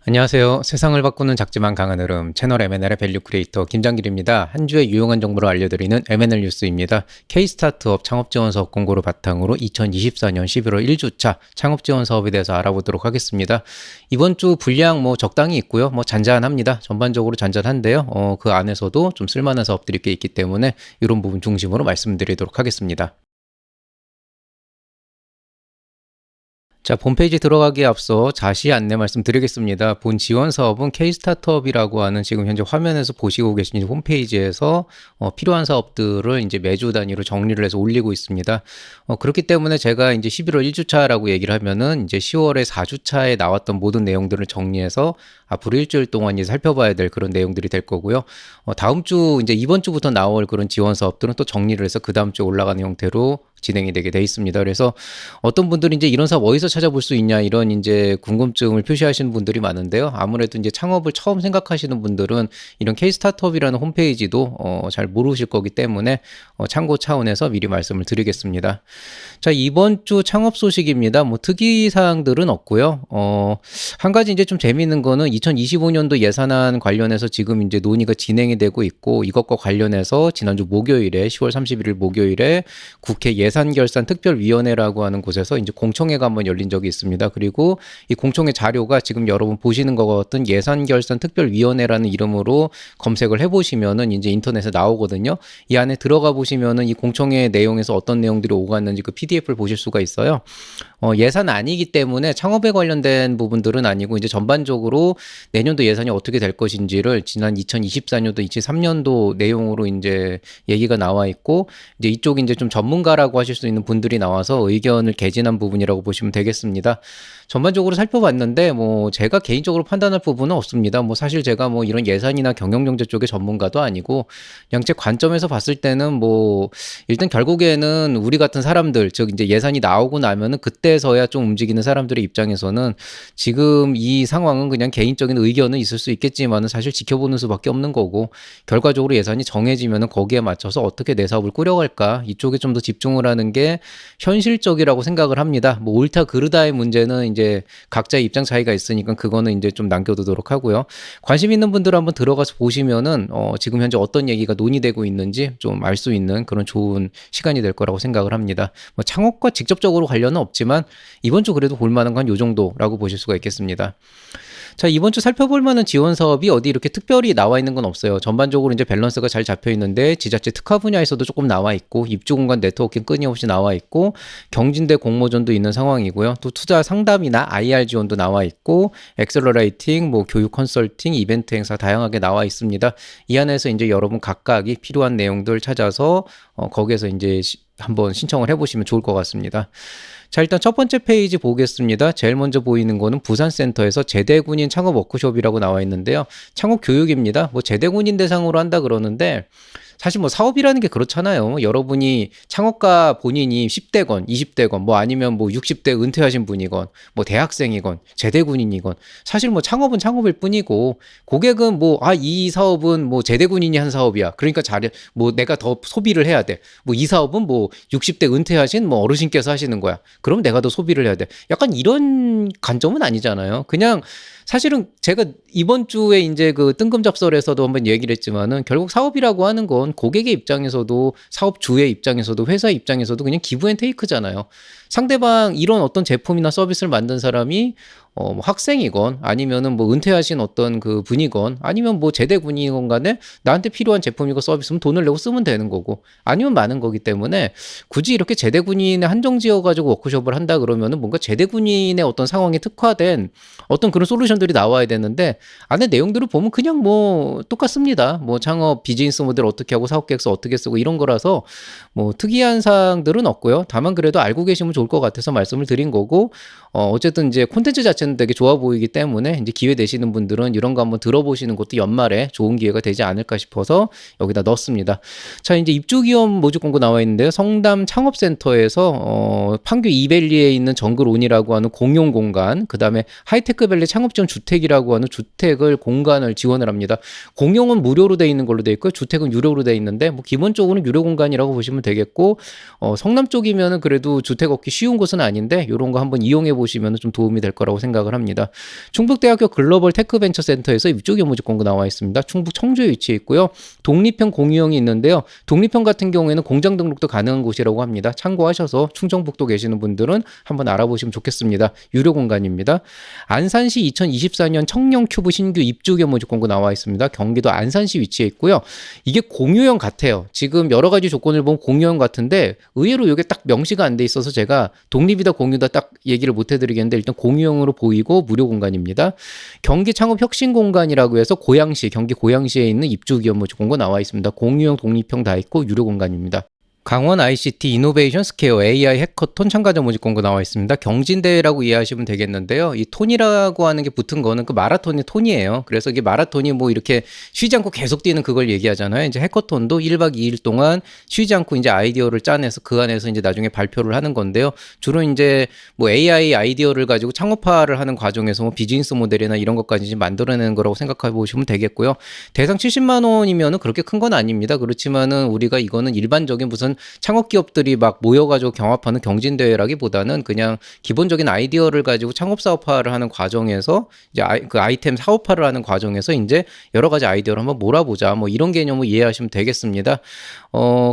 안녕하세요. 세상을 바꾸는 작지만 강한 흐름 채널 M&L의 밸류 크리에이터 김장길입니다. 한 주의 유용한 정보를 알려드리는 M&L 뉴스입니다. K-스타트업 창업지원 사업 공고를 바탕으로 2024년 11월 1주차 창업지원 사업에 대해서 알아보도록 하겠습니다. 이번 주 분량 적당히 있고요. 잔잔합니다. 전반적으로 잔잔한데요. 그 안에서도 좀 쓸만한 사업들이 꽤 있기 때문에 이런 부분 중심으로 말씀드리도록 하겠습니다. 자, 홈페이지 들어가기에 앞서 자세히 안내 말씀드리겠습니다. 본 지원 사업은 K-스타트업이라고 하는 지금 현재 화면에서 보시고 계신 홈페이지에서 필요한 사업들을 이제 매주 단위로 정리를 해서 올리고 있습니다. 그렇기 때문에 제가 이제 11월 1주차라고 얘기를 하면은 이제 10월에 4주차에 나왔던 모든 내용들을 정리해서 앞으로 일주일 동안 이제 살펴봐야 될 그런 내용들이 될 거고요. 다음 주 이제 이번 주부터 나올 그런 지원 사업들은 또 정리를 해서 그 다음 주에 올라가는 형태로 진행이 되게 돼 있습니다. 그래서 어떤 분들이 이제 이런 사업 어디서 찾아볼 수 있냐 이런 이제 궁금증을 표시하시는 분들이 많은데요. 아무래도 이제 창업을 처음 생각하시는 분들은 이런 K-스타트업이라는 홈페이지도 잘 모르실 거기 때문에 참고 차원에서 미리 말씀을 드리겠습니다. 자, 이번 주 창업 소식입니다. 특이 사항들은 없고요. 한 가지 이제 좀 재미있는 거는 2025년도 예산안 관련해서 지금 이제 논의가 진행이 되고 있고 이것과 관련해서 지난주 목요일에 10월 31일 목요일에 국회 예산결산특별위원회라고 하는 곳에서 이제 공청회가 한번 열린 적이 있습니다. 그리고 이 공청회 자료가 지금 여러분 보시는 것 같은 예산결산특별위원회라는 이름으로 검색을 해보시면은 이제 인터넷에 나오거든요. 이 안에 들어가 보시면은 이 공청회 내용에서 어떤 내용들이 오갔는지 그 PDF를 보실 수가 있어요. 예산 아니기 때문에 창업에 관련된 부분들은 아니고 이제 전반적으로 내년도 예산이 어떻게 될 것인지를 지난 2024년도, 2023년도 내용으로 이제 얘기가 나와 있고 이제 이쪽 이제 좀 전문가라고 하실 수 있는 분들이 나와서 의견을 개진한 부분이라고 보시면 되겠습니다. 전반적으로 살펴봤는데 제가 개인적으로 판단할 부분은 없습니다. 사실 제가 이런 예산이나 경영경제 쪽의 전문가도 아니고 그냥 제 관점에서 봤을 때는 일단 결국에는 우리 같은 사람들 즉 이제 예산이 나오고 나면은 그때서야 좀 움직이는 사람들의 입장에서는 지금 이 상황은 그냥 개인적인 의견은 있을 수 있겠지만은 사실 지켜보는 수밖에 없는 거고 결과적으로 예산이 정해지면은 거기에 맞춰서 어떻게 내 사업을 꾸려갈까 이쪽에 좀 더 집중을 하는 게 현실적이라고 생각을 합니다. 옳다 그르다의 문제는 이제 각자의 입장 차이가 있으니까 그거는 이제 좀 남겨두도록 하고요. 관심 있는 분들 한번 들어가서 보시면은 지금 현재 어떤 얘기가 논의되고 있는지 좀 알 수 있는 그런 좋은 시간이 될 거라고 생각을 합니다. 창업과 직접적으로 관련은 없지만 이번 주 그래도 볼만한 건 요 정도라고 보실 수가 있겠습니다. 자, 이번 주 살펴볼 만한 지원 사업이 어디 이렇게 특별히 나와 있는 건 없어요. 전반적으로 이제 밸런스가 잘 잡혀 있는데 지자체 특화 분야에서도 조금 나와 있고 입주 공간 네트워킹 끊임없이 나와 있고 경진대 공모전도 있는 상황이고요. 또 투자 상담이나 IR 지원도 나와 있고 엑셀러레이팅, 교육 컨설팅, 이벤트 행사 다양하게 나와 있습니다. 이 안에서 이제 여러분 각각이 필요한 내용들 찾아서 거기에서 이제 한번 신청을 해보시면 좋을 것 같습니다. 자, 일단 첫 번째 페이지 보겠습니다. 제일 먼저 보이는 거는 부산센터에서 제대군인 창업 워크숍이라고 나와 있는데요. 창업 교육입니다. 제대군인 대상으로 한다 그러는데 사실 사업이라는 게 그렇잖아요. 여러분이 창업가 본인이 10대건 20대건 아니면 60대 은퇴하신 분이건 대학생이건 제대군인이건 사실 창업은 창업일 뿐이고 고객은 이 사업은 제대군인이 한 사업이야. 그러니까 내가 더 소비를 해야 돼. 이 사업은 60대 은퇴하신 어르신께서 하시는 거야. 그럼 내가 더 소비를 해야 돼. 약간 이런 관점은 아니잖아요. 그냥 사실은 제가 이번 주에 이제 그 뜬금잡설에서도 한번 얘기를 했지만은 결국 사업이라고 하는 건 고객의 입장에서도 사업주의 입장에서도 회사 입장에서도 그냥 기브 앤 테이크잖아요. 상대방 이런 어떤 제품이나 서비스를 만든 사람이 학생이건 아니면은 은퇴하신 어떤 그 분이건 아니면 제대 군이건 간에 나한테 필요한 제품이고 서비스면 돈을 내고 쓰면 되는 거고 아니면 많은 거기 때문에 굳이 이렇게 제대 군인에 한정 지어 가지고 워크숍을 한다 그러면은 뭔가 제대 군인의 어떤 상황에 특화된 어떤 그런 솔루션들이 나와야 되는데 안에 내용들을 보면 그냥 똑같습니다. 창업 비즈니스 모델 어떻게 하고 사업 계획서 어떻게 쓰고 이런 거라서 특이한 사항들은 없고요. 다만 그래도 알고 계시면 좋을 것 같아서 말씀을 드린 거고 어쨌든 이제 콘텐츠 자체는 되게 좋아 보이기 때문에 이제 기회 되시는 분들은 이런 거 한번 들어보시는 것도 연말에 좋은 기회가 되지 않을까 싶어서 여기다 넣었습니다. 자, 이제 입주 기업 모집 공고 나와 있는데요. 성담 창업센터에서 판교 이밸리에 있는 정글온이라고 하는 공용 공간, 그다음에 하이테크밸리 창업지원 주택이라고 하는 주택을 공간을 지원을 합니다. 공용은 무료로 돼 있는 걸로 돼 있고요. 주택은 유료로 돼 있는데 기본적으로는 유료 공간이라고 보시면 되겠고 성남 쪽이면은 그래도 주택 얻기 쉬운 곳은 아닌데 이런 거 한번 이용해 보시면 좀 도움이 될 거라고 생각합니다. 생각을 합니다. 충북대학교 글로벌 테크벤처센터에서 입주 교무직 공고 나와 있습니다. 충북 청주에 위치해 있고요. 독립형 공유형이 있는데요. 독립형 같은 경우에는 공장 등록도 가능한 곳이라고 합니다. 참고하셔서 충청북도 계시는 분들은 한번 알아보시면 좋겠습니다. 유료 공간입니다. 안산시 2024년 청년큐브 신규 입주 교무직 공고 나와 있습니다. 경기도 안산시 위치해 있고요. 이게 공유형 같아요. 지금 여러 가지 조건을 보면 공유형 같은데 의외로 이게 딱 명시가 안 돼 있어서 제가 독립이다 공유다 딱 얘기를 못 해드리겠는데 일단 공유형으로 보이고 무료 공간입니다. 경기 창업 혁신 공간이라고 해서 고양시, 경기 고양시에 있는 입주 교무직 공고 나와 있습니다. 공유형, 독립형 다 있고 유료 공간입니다. 강원 ICT 이노베이션 스퀘어 AI 해커톤 참가자 모집 공고 나와 있습니다. 경진대회라고 이해하시면 되겠는데요. 이 톤이라고 하는 게 붙은 거는 그 마라톤의 톤이에요. 그래서 이게 마라톤이 뭐 이렇게 쉬지 않고 계속 뛰는 그걸 얘기하잖아요. 이제 해커톤도 1박 2일 동안 쉬지 않고 이제 아이디어를 짜내서 그 안에서 이제 나중에 발표를 하는 건데요. 주로 이제 뭐 AI 아이디어를 가지고 창업화를 하는 과정에서 뭐 비즈니스 모델이나 이런 것까지 이제 만들어내는 거라고 생각해 보시면 되겠고요. 대상 70만 원이면은 그렇게 큰 건 아닙니다. 그렇지만은 우리가 이거는 일반적인 무슨 창업 기업들이 막 모여가지고 경합하는 경진대회라기보다는 그냥 기본적인 아이디어를 가지고 창업 사업화를 하는 과정에서 이제 그 아이템 사업화를 하는 과정에서 이제 여러 가지 아이디어를 한번 몰아보자 뭐 이런 개념을 이해하시면 되겠습니다.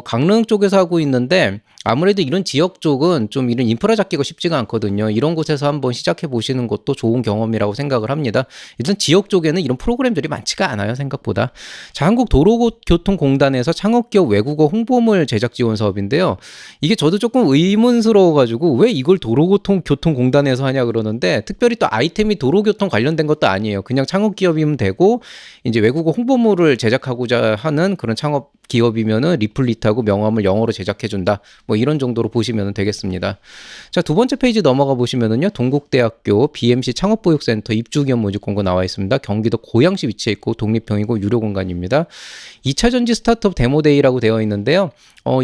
강릉 쪽에서 하고 있는데 아무래도 이런 지역 쪽은 좀 이런 인프라 잡기가 쉽지가 않거든요. 이런 곳에서 한번 시작해 보시는 것도 좋은 경험이라고 생각을 합니다. 일단 지역 쪽에는 이런 프로그램들이 많지가 않아요, 생각보다. 자, 한국도로교통공단에서 창업기업 외국어 홍보물 제작 지원 사업인데요. 이게 저도 조금 의문스러워가지고 왜 이걸 도로교통공단에서 하냐 그러는데 특별히 또 아이템이 도로교통 관련된 것도 아니에요. 그냥 창업기업이면 되고 이제 외국어 홍보물을 제작하고자 하는 그런 창업 기업이면은 리플릿하고 명함을 영어로 제작해준다. 뭐 이런 정도로 보시면 되겠습니다. 자, 두 번째 페이지 넘어가 보시면은요. 동국대학교 BMC 창업보육센터 입주기업 모집 공고 나와 있습니다. 경기도 고양시 위치해 있고 독립형이고 유료 공간입니다. 2차전지 스타트업 데모데이라고 되어 있는데요.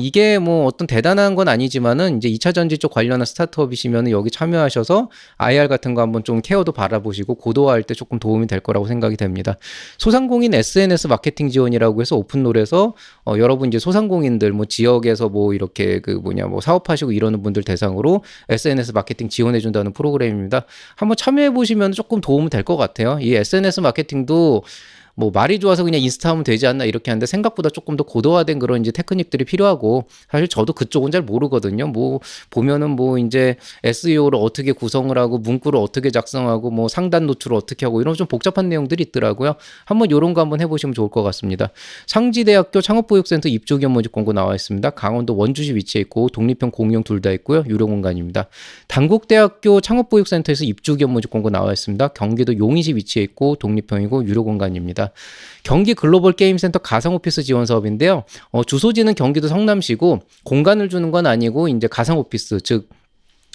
이게 뭐 어떤 대단한 건 아니지만은 이제 2차전지 쪽 관련한 스타트업이시면은 여기 참여하셔서 IR 같은 거 한번 좀 케어도 바라보시고 고도화할 때 조금 도움이 될 거라고 생각이 됩니다. 소상공인 SNS 마케팅 지원이라고 해서 오픈롤에서 여러분 이제 소상공인들 뭐 지역에서 뭐 이렇게 뭐 사업하시고 이러는 분들 대상으로 SNS 마케팅 지원해 준다는 프로그램입니다. 한번 참여해 보시면 조금 도움이 될 것 같아요. 이 SNS 마케팅도 뭐 말이 좋아서 그냥 인스타 하면 되지 않나 이렇게 하는데 생각보다 조금 더 고도화된 그런 이제 테크닉들이 필요하고 사실 저도 그쪽은 잘 모르거든요. 뭐 보면은 뭐 이제 SEO를 어떻게 구성을 하고 문구를 어떻게 작성하고 뭐 상단 노출을 어떻게 하고 이런 좀 복잡한 내용들이 있더라고요. 한번 요런 거 한번 해보시면 좋을 것 같습니다. 상지대학교 창업보육센터 입주기업 모집 공고 나와 있습니다. 강원도 원주시 위치해 있고 독립형 공용 둘 다 있고요. 유료 공간입니다. 단국대학교 창업보육센터에서 입주기업 모집 공고 나와 있습니다. 경기도 용인시 위치해 있고 독립형이고 유료 공간입니다. 경기 글로벌 게임센터 가상오피스 지원 사업인데요. 주소지는 경기도 성남시고 공간을 주는 건 아니고 이제 가상오피스 즉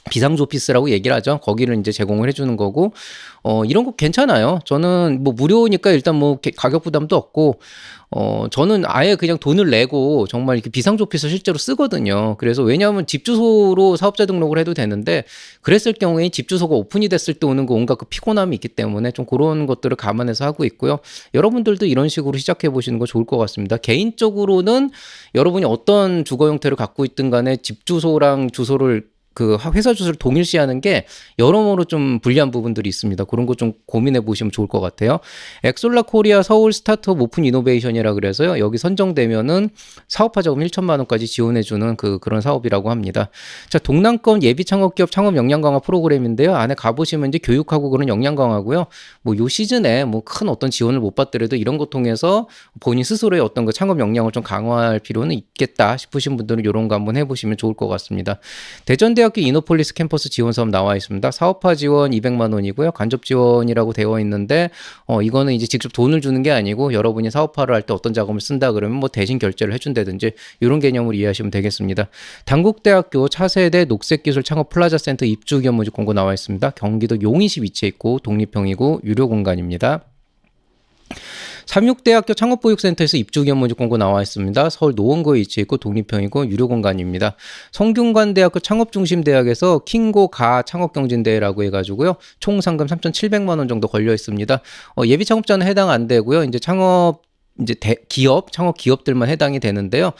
비상조 오피스라고 얘기를 하죠. 거기를 이제 제공을 해주는 거고, 이런 거 괜찮아요. 저는 뭐 무료니까 일단 뭐 가격 부담도 없고, 저는 아예 그냥 돈을 내고 정말 이렇게 비상조 오피스 실제로 쓰거든요. 그래서 왜냐하면 집 주소로 사업자 등록을 해도 되는데, 그랬을 경우에 집 주소가 오픈이 됐을 때 오는 그 온갖 그 피곤함이 있기 때문에 좀 그런 것들을 감안해서 하고 있고요. 여러분들도 이런 식으로 시작해 보시는 거 좋을 것 같습니다. 개인적으로는 여러분이 어떤 주거 형태를 갖고 있든 간에 집 주소랑 주소를 그 회사 주소를 동일시하는 게 여러모로 좀 불리한 부분들이 있습니다. 그런 거 좀 고민해 보시면 좋을 것 같아요. 엑솔라 코리아 서울 스타트업 오픈 이노베이션이라 그래서요. 여기 선정되면은 사업화 자금 1천만 원까지 지원해 주는 그런 사업이라고 합니다. 자, 동남권 예비 창업기업 창업 역량 강화 프로그램인데요. 안에 가 보시면 이제 교육하고 그런 역량 강화고요. 뭐 요 시즌에 뭐 큰 어떤 지원을 못 받더라도 이런 거 통해서 본인 스스로의 어떤 그 창업 역량을 좀 강화할 필요는 있겠다 싶으신 분들은 이런 거 한번 해 보시면 좋을 것 같습니다. 대전대학교 이노폴리스 캠퍼스 지원 사업 나와 있습니다. 사업화 지원 200만 원이고요. 간접 지원이라고 되어 있는데 이거는 이제 직접 돈을 주는 게 아니고 여러분이 사업화를 할 때 어떤 자금을 쓴다 그러면 뭐 대신 결제를 해준다든지 이런 개념으로 이해하시면 되겠습니다. 단국대학교 차세대 녹색기술 창업 플라자 센터 입주 기업 모집 공고 나와 있습니다. 경기도 용인시 위치해 있고 독립형이고 유료 공간입니다. 삼육대학교 창업보육센터에서 입주기업 모집 공고 나와 있습니다. 서울 노원구에 위치해 있고 독립형이고 유료 공간입니다. 성균관대학교 창업중심대학에서 킹고 가 창업경진대회라고 해가지고요. 총 상금 3,700만 원 정도 걸려 있습니다. 예비 창업자는 해당 안 되고요. 이제 창업 이제 기업, 창업 기업들만 해당이 되는데요.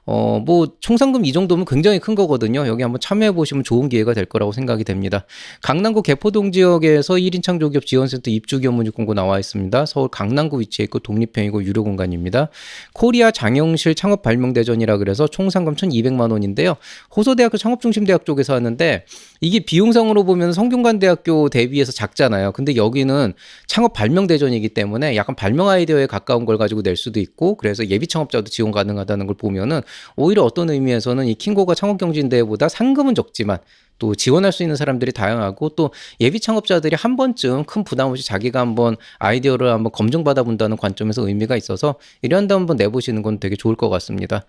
뭐 총상금 이 정도면 굉장히 큰 거거든요. 여기 한번 참여해 보시면 좋은 기회가 될 거라고 생각이 됩니다. 강남구 개포동 지역에서 1인 창조기업 지원센터 입주 기업 모집 공고 나와 있습니다. 서울 강남구 위치해 있고 독립형이고 유료 공간입니다. 코리아 장영실 창업 발명대전이라 그래서 총상금 1,200만 원인데요. 호서대학교 창업중심대학 쪽에서 하는데 이게 비용상으로 보면 성균관대학교 대비해서 작잖아요. 근데 여기는 창업 발명대전이기 때문에 약간 발명 아이디어에 가까운 걸 가지고 낼 수도 있고, 그래서 예비 창업자도 지원 가능하다는 걸 보면은 오히려 어떤 의미에서는 이 킹고가 창업경진대회보다 상금은 적지만 또 지원할 수 있는 사람들이 다양하고, 또 예비 창업자들이 한 번쯤 큰 부담 없이 자기가 한번 아이디어를 한번 검증받아 본다는 관점에서 의미가 있어서 이런데 한번 내보시는 건 되게 좋을 것 같습니다.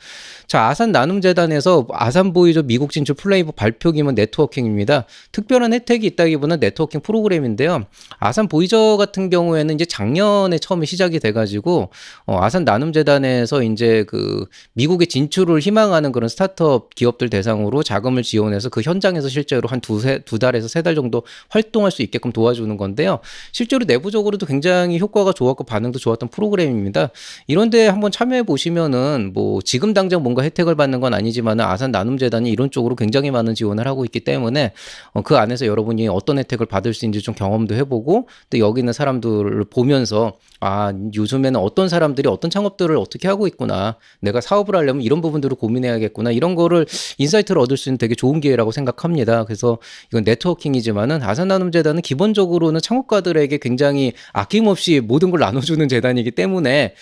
자, 아산 나눔재단에서 아산 보이저 미국 진출 플레이북 발표 기문 네트워킹입니다. 특별한 혜택이 있다기보다는 네트워킹 프로그램인데요. 아산 보이저 같은 경우에는 이제 작년에 처음에 시작이 돼가지고 아산 나눔재단에서 이제 그 미국의 진출을 희망하는 그런 스타트업 기업들 대상으로 자금을 지원해서 그 현장에서 실제로 한 두 달에서 세 달 정도 활동할 수 있게끔 도와주는 건데요. 실제로 내부적으로도 굉장히 효과가 좋았고 반응도 좋았던 프로그램입니다. 이런데 한번 참여해 보시면은 뭐 지금 당장 뭔가 혜택을 받는 건 아니지만 아산 나눔재단이 이런 쪽으로 굉장히 많은 지원을 하고 있기 때문에 그 안에서 여러분이 어떤 혜택을 받을 수 있는지 좀 경험도 해보고, 또 여기 있는 사람들을 보면서 요즘에는 어떤 사람들이 어떤 창업들을 어떻게 하고 있구나, 내가 사업을 하려면 이런 부분들을 고민해야겠구나, 이런 거를 인사이트를 얻을 수 있는 되게 좋은 기회라고 생각합니다. 그래서 이건 네트워킹이지만은 아산나눔재단은 기본적으로는 창업가들에게 굉장히 아낌없이 모든 걸 나눠주는 재단이기 때문에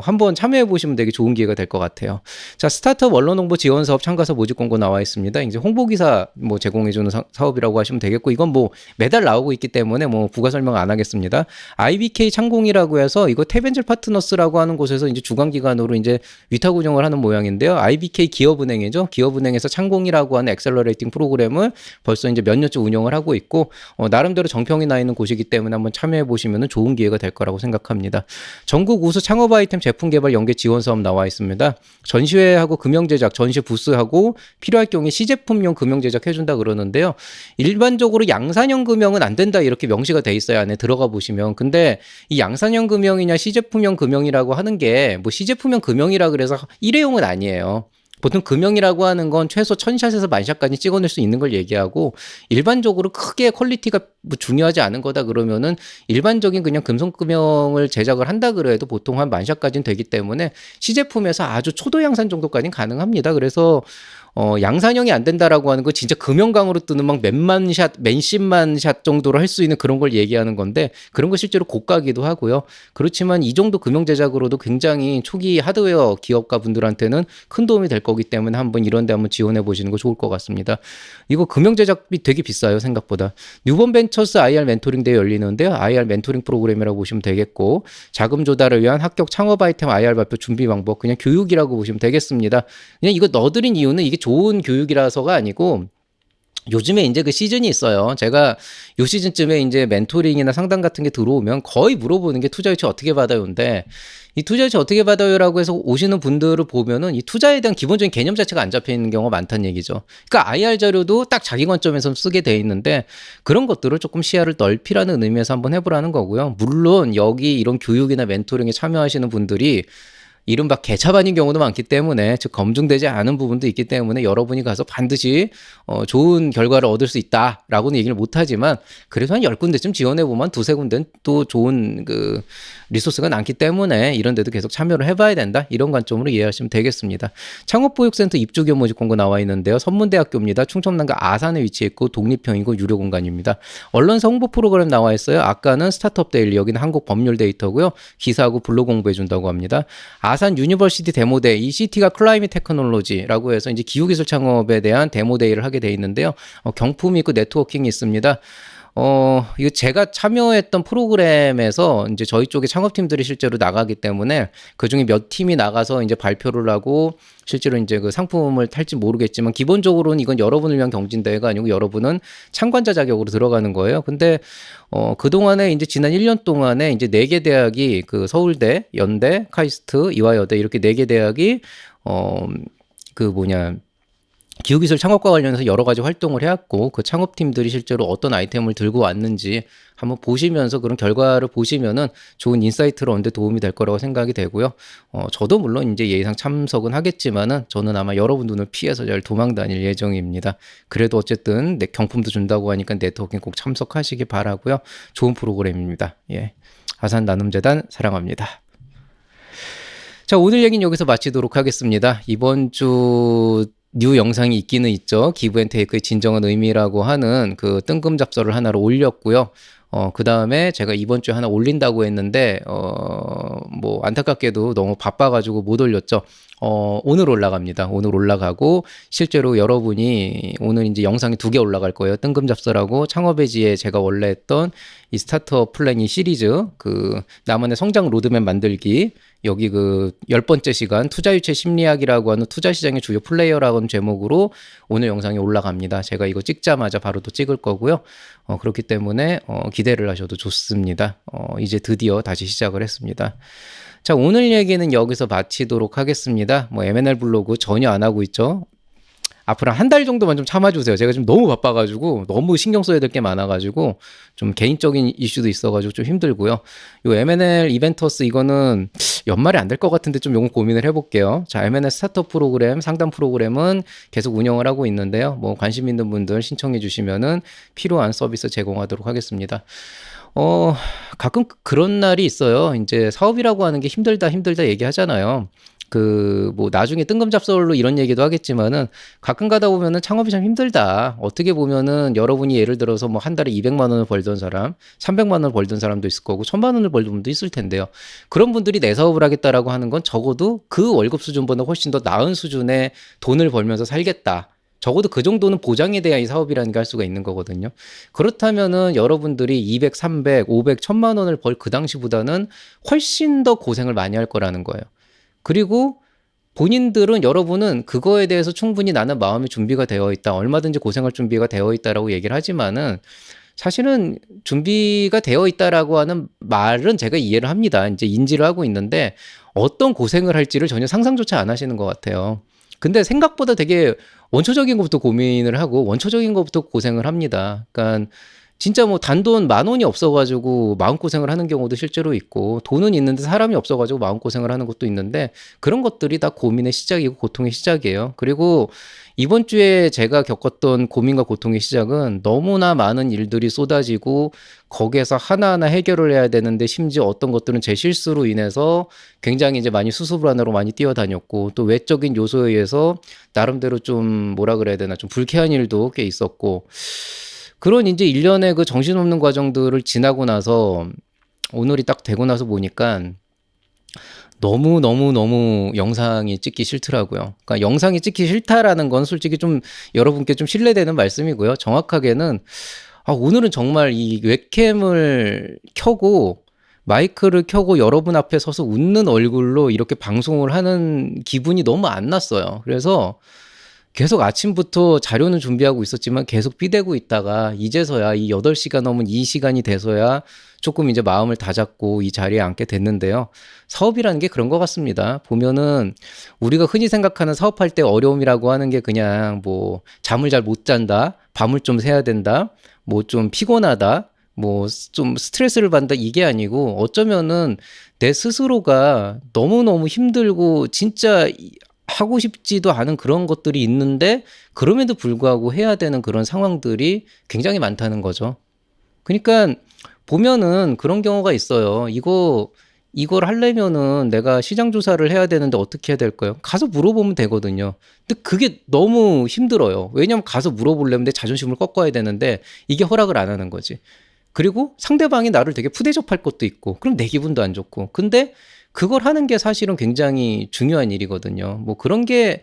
한번 참여해 보시면 되게 좋은 기회가 될 것 같아요. 자, 스타트업 언론 홍보 지원 사업 참가사 모집 공고 나와 있습니다. 이제 홍보기사 뭐 제공해주는 사업이라고 하시면 되겠고, 이건 뭐 매달 나오고 있기 때문에 뭐 부가 설명 안 하겠습니다. IBK 창공이라고 해서 이거 탭엔젤 파트너스라고 하는 곳에서 이제 주관기관으로 이제 위탁 운영을 하는 모양인데요. IBK 기업은행이죠. 기업은행에서 창공이라고 하는 엑셀러레이팅 프로그램을 벌써 이제 몇 년째 운영을 하고 있고, 나름대로 정평이 나 있는 곳이기 때문에 한번 참여해 보시면 좋은 기회가 될 거라고 생각합니다. 전국 우수 창업 아이템 제품 개발 연계 지원 사업 나와 있습니다. 전시회하고 금형 제작, 전시 부스하고 필요할 경우에 시제품용 금형 제작 해준다 그러는데요. 일반적으로 양산형 금형은 안 된다 이렇게 명시가 돼 있어요. 안에 들어가 보시면. 근데 이 양산형 금형이냐 시제품용 금형이라고 하는 게 뭐 시제품용 금형이라 그래서 일회용은 아니에요. 보통 금형이라고 하는 건 최소 1000샷에서 10,000샷까지 찍어낼 수 있는 걸 얘기하고, 일반적으로 크게 퀄리티가 뭐 중요하지 않은 거다 그러면은 일반적인 그냥 금속 금형을 제작을 한다 그래도 보통 한 10,000샷까지는 되기 때문에 시제품에서 아주 초도 양산 정도까지는 가능합니다. 그래서 양산형이 안 된다라고 하는 거 진짜 금형강으로 뜨는 막 몇만 샷, 몇십만 샷 정도로 할 수 있는 그런 걸 얘기하는 건데, 그런 거 실제로 고가기도 하고요. 그렇지만 이 정도 금형 제작으로도 굉장히 초기 하드웨어 기업가 분들한테는 큰 도움이 될 거기 때문에 한번 이런 데 한번 지원해 보시는 거 좋을 것 같습니다. 이거 금형 제작비 되게 비싸요, 생각보다. 뉴본 벤처스 IR 멘토링 대회 열리는데요. IR 멘토링 프로그램이라고 보시면 되겠고, 자금 조달을 위한 합격 창업 아이템 IR 발표 준비 방법, 그냥 교육이라고 보시면 되겠습니다. 그냥 이거 넣어드린 이유는 이게 좋은 교육이라서가 아니고, 요즘에 이제 그 시즌이 있어요. 제가 요 시즌쯤에 이제 멘토링이나 상담 같은 게 들어오면 거의 물어보는 게 투자 유치 어떻게 받아요인데, 이 투자 유치 어떻게 받아요라고 해서 오시는 분들을 보면은 이 투자에 대한 기본적인 개념 자체가 안 잡혀 있는 경우가 많다는 얘기죠. 그러니까 IR 자료도 딱 자기 관점에서 쓰게 돼 있는데, 그런 것들을 조금 시야를 넓히라는 의미에서 한번 해보라는 거고요. 물론 여기 이런 교육이나 멘토링에 참여하시는 분들이 이른바 개차반인 경우도 많기 때문에, 즉 검증되지 않은 부분도 있기 때문에 여러분이 가서 반드시 좋은 결과를 얻을 수 있다라고는 얘기를 못하지만, 그래도 한 10군데쯤 지원해보면 두세 군데는 또 좋은 그 리소스가 많기 때문에 이런 데도 계속 참여를 해봐야 된다, 이런 관점으로 이해하시면 되겠습니다. 창업보육센터 입주기업 모집 공고 나와 있는데요. 선문대학교입니다. 충청남도 아산에 위치해 있고 독립형이고 유료 공간입니다. 언론사 홍보 프로그램 나와 있어요. 아까는 스타트업 데일리, 여기는 한국 법률 데이터고요. 기사하고 블로그 공부해준다고 합니다. 아산 유니버시티 데모데이, 이 시티가 클라이밋 테크놀로지라고 해서 이제 기후기술 창업에 대한 데모데이를 하게 돼 있는데요. 경품이 있고 네트워킹이 있습니다. 이거 제가 참여했던 프로그램에서 이제 저희 쪽에 창업팀들이 실제로 나가기 때문에 그 중에 몇 팀이 나가서 이제 발표를 하고 실제로 이제 그 상품을 탈지 모르겠지만, 기본적으로는 이건 여러분을 위한 경진대회가 아니고 여러분은 참관자 자격으로 들어가는 거예요. 근데 그동안에 이제 지난 1년 동안에 이제 4개 대학이, 그 서울대, 연대, 카이스트, 이화여대 이렇게 4개 대학이 기후기술 창업과 관련해서 여러 가지 활동을 해왔고 그 창업팀들이 실제로 어떤 아이템을 들고 왔는지 한번 보시면서 그런 결과를 보시면은 좋은 인사이트를 얻는 데 도움이 될 거라고 생각이 되고요. 저도 물론 이제 예의상 참석은 하겠지만은 저는 아마 여러분 눈을 피해서 잘 도망 다닐 예정입니다. 그래도 어쨌든 내 경품도 준다고 하니까 네트워킹 꼭 참석하시기 바라고요. 좋은 프로그램입니다. 예. 아산 나눔재단 사랑합니다. 자, 오늘 얘기는 여기서 마치도록 하겠습니다. 이번 주 뉴 영상이 있기는 있죠. 기브앤테이크의 진정한 의미라고 하는 그 뜬금 잡서를 하나를 올렸고요. 그 다음에 제가 이번 주에 하나 올린다고 했는데, 뭐, 안타깝게도 너무 바빠가지고 못 올렸죠. 오늘 올라갑니다. 오늘 올라가고, 실제로 여러분이 오늘 이제 영상이 2개 올라갈 거예요. 뜬금 잡서라고 창업의 지혜 제가 원래 했던 이 스타트업 플래닝 시리즈, 그, 나만의 성장 로드맵 만들기, 여기 그 10번째 시간 투자유치 심리학이라고 하는 투자시장의 주요 플레이어라고 하는 제목으로 오늘 영상이 올라갑니다. 제가 이거 찍자마자 바로 또 찍을 거고요. 그렇기 때문에 기대를 하셔도 좋습니다. 이제 드디어 다시 시작을 했습니다. 자, 오늘 얘기는 여기서 마치도록 하겠습니다. 뭐 M&A 블로그 전혀 안 하고 있죠. 앞으로 한 달 정도만 좀 참아주세요. 제가 지금 너무 바빠가지고 너무 신경 써야 될 게 많아가지고 좀 개인적인 이슈도 있어가지고 좀 힘들고요. 요 M&A 이벤터스 이거는 연말에 안 될 것 같은데 좀 요거 고민을 해볼게요. 자, M&A 스타트업 프로그램, 상담 프로그램은 계속 운영을 하고 있는데요. 뭐 관심 있는 분들 신청해 주시면은 필요한 서비스 제공하도록 하겠습니다. 가끔 그런 날이 있어요. 이제 사업이라고 하는 게 힘들다 얘기하잖아요. 뭐 나중에 뜬금잡설로 이런 얘기도 하겠지만은 가끔 가다 보면은 창업이 참 힘들다. 어떻게 보면은 여러분이 예를 들어서 뭐 한 달에 200만 원을 벌던 사람, 300만 원을 벌던 사람도 있을 거고 1000만 원을 벌던 분도 있을 텐데요. 그런 분들이 내 사업을 하겠다라고 하는 건 적어도 그 월급 수준보다 훨씬 더 나은 수준의 돈을 벌면서 살겠다. 적어도 그 정도는 보장에 대한 이 사업이라는 게 할 수가 있는 거거든요. 그렇다면은 여러분들이 200, 300, 500, 1000만 원을 벌 그 당시보다는 훨씬 더 고생을 많이 할 거라는 거예요. 그리고 본인들은 여러분은 그거에 대해서 충분히 나는 마음의 준비가 되어 있다. 얼마든지 고생할 준비가 되어 있다라고 얘기를 하지만은 사실은 준비가 되어 있다라고 하는 말은 제가 이해를 합니다. 이제 인지를 하고 있는데 어떤 고생을 할지를 전혀 상상조차 안 하시는 것 같아요. 근데 생각보다 되게 원초적인 것부터 고민을 하고 원초적인 것부터 고생을 합니다. 그러니까 진짜 뭐 단돈 10,000원이 없어가지고 마음고생을 하는 경우도 실제로 있고 돈은 있는데 사람이 없어가지고 마음고생을 하는 것도 있는데 그런 것들이 다 고민의 시작이고 고통의 시작이에요. 그리고 이번 주에 제가 겪었던 고민과 고통의 시작은 너무나 많은 일들이 쏟아지고 거기에서 하나하나 해결을 해야 되는데 심지어 어떤 것들은 제 실수로 인해서 굉장히 이제 많이 수습불안으로 많이 뛰어다녔고 또 외적인 요소에 의해서 나름대로 좀 뭐라 그래야 되나 좀 불쾌한 일도 꽤 있었고 그런 이제 일련의 그 정신없는 과정들을 지나고 나서 오늘이 딱 되고 나서 보니까 너무 영상이 찍기 싫더라고요. 그러니까 영상이 찍기 싫다라는 건 솔직히 좀 여러분께 좀 신뢰되는 말씀이고요. 정확하게는 오늘은 정말 이 웹캠을 켜고 마이크를 켜고 여러분 앞에 서서 웃는 얼굴로 이렇게 방송을 하는 기분이 너무 안 났어요. 그래서 계속 아침부터 자료는 준비하고 있었지만 계속 삐대고 있다가 이제서야 이 8시가 넘은 이 시간이 돼서야 조금 이제 마음을 다잡고 이 자리에 앉게 됐는데요. 사업이라는 게 그런 것 같습니다. 보면은 우리가 흔히 생각하는 사업할 때 어려움이라고 하는 게 그냥 뭐 잠을 잘 못 잔다, 밤을 좀 새야 된다, 뭐 좀 피곤하다, 뭐 좀 스트레스를 받는다 이게 아니고 어쩌면은 내 스스로가 너무너무 힘들고 진짜 하고 싶지도 않은 그런 것들이 있는데 그럼에도 불구하고 해야 되는 그런 상황들이 굉장히 많다는 거죠. 그러니까 보면은 그런 경우가 있어요. 이걸 하려면은 내가 시장 조사를 해야 되는데 어떻게 해야 될까요? 가서 물어보면 되거든요. 근데 그게 너무 힘들어요. 왜냐면 가서 물어보려면 내 자존심을 꺾어야 되는데 이게 허락을 안 하는 거지. 그리고 상대방이 나를 되게 푸대접할 것도 있고 그럼 내 기분도 안 좋고 근데 그걸 하는 게 사실은 굉장히 중요한 일이거든요. 뭐 그런 게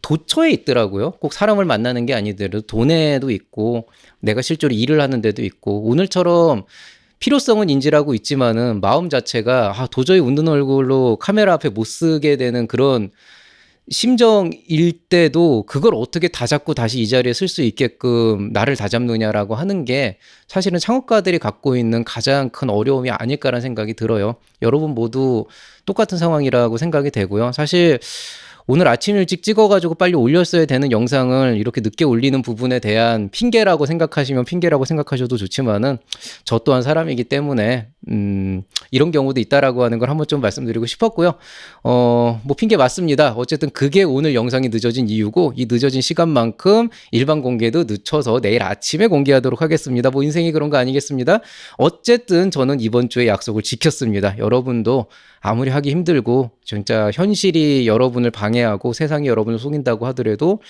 도처에 있더라고요. 꼭 사람을 만나는 게 아니더라도 돈에도 있고 내가 실제로 일을 하는 데도 있고 오늘처럼 필요성은 인지하고 있지만은 마음 자체가 도저히 웃는 얼굴로 카메라 앞에 못 쓰게 되는 그런 심정일 때도 그걸 어떻게 다잡고 다시 이 자리에 쓸 수 있게끔 나를 다잡느냐라고 하는 게 사실은 창업가들이 갖고 있는 가장 큰 어려움이 아닐까라는 생각이 들어요. 여러분 모두 똑같은 상황이라고 생각이 되고요. 사실 오늘 아침 일찍 찍어가지고 빨리 올렸어야 되는 영상을 이렇게 늦게 올리는 부분에 대한 핑계라고 생각하시면 핑계라고 생각하셔도 좋지만은 저 또한 사람이기 때문에 이런 경우도 있다라고 하는 걸 한번 좀 말씀드리고 싶었고요. 뭐 핑계 맞습니다. 어쨌든 그게 오늘 영상이 늦어진 이유고 이 늦어진 시간만큼 일반 공개도 늦춰서 내일 아침에 공개하도록 하겠습니다. 뭐 인생이 그런 거 아니겠습니다. 어쨌든 저는 이번 주에 약속을 지켰습니다. 여러분도 아무리 하기 힘들고 진짜 현실이 여러분을 방해하고 세상이 여러분을 속인다고 하더라도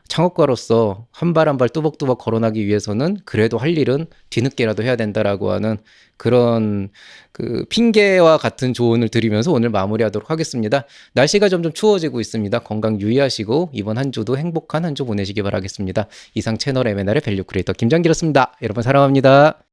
창업가로서 한 발 한 발 뚜벅뚜벅 걸어나기 위해서는 그래도 할 일은 뒤늦게라도 해야 된다라고 하는 그런 그 핑계와 같은 조언을 드리면서 오늘 마무리하도록 하겠습니다. 날씨가 점점 추워지고 있습니다. 건강 유의하시고 이번 한 주도 행복한 한 주 보내시기 바라겠습니다. 이상 채널 M&R의 밸류 크리에이터 김장기였습니다. 여러분 사랑합니다.